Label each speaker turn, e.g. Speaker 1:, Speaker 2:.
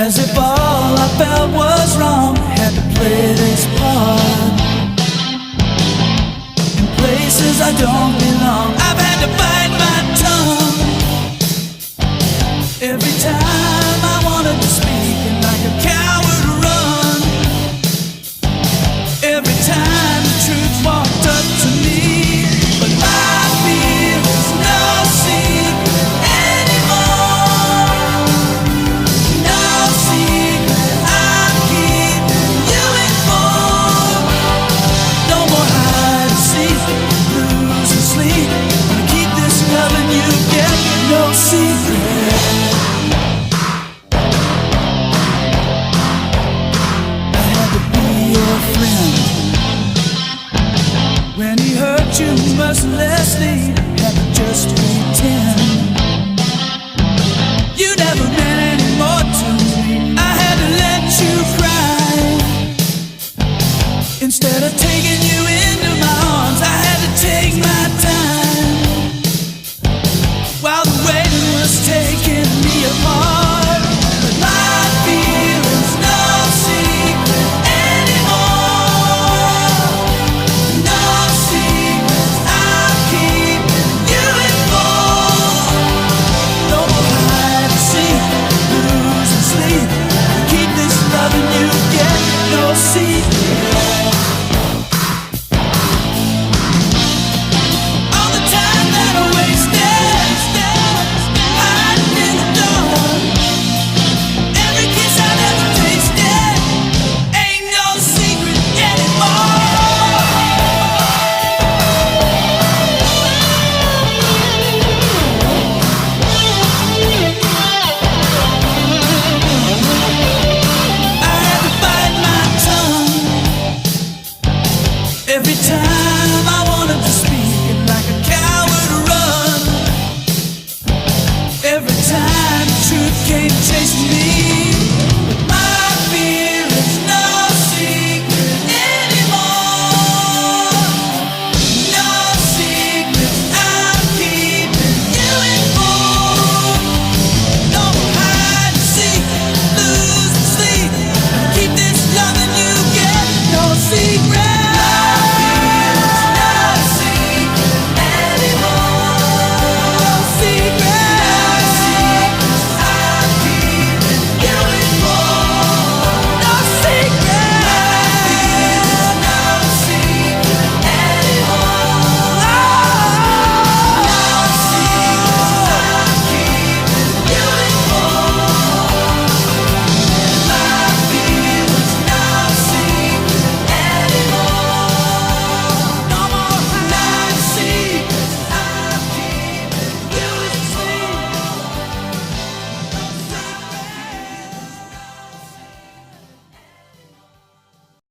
Speaker 1: As if all I felt was wrong, had to play this part. In places I don't belong, I've had to bite my tongue. Every time I wanted to speak and like a coward run. Every time the truth walked up to me. But my fear is no secret anymore. No secret I'm keeping you informed. No more hide and seek, lose and sleep. Gonna keep this loving you, get no secret. When he hurt you mercilessly, had to just pretend. You never meant any more to me. I had to let you cry. Instead of taking you into my arms, I had to take my time. While the waiting was taking me apart. But my fear is no secret anymore. No secrets I'm keeping you informed. No more hide and seek, lose and sleep. Keep this loving you, get no secret. All the time that I wasted, hiding in the dark. Every kiss I never tasted, ain't no secret anymore. I had to bite my tongue. Every time I wanted to speak and like a coward run. Every time the truth came chasing me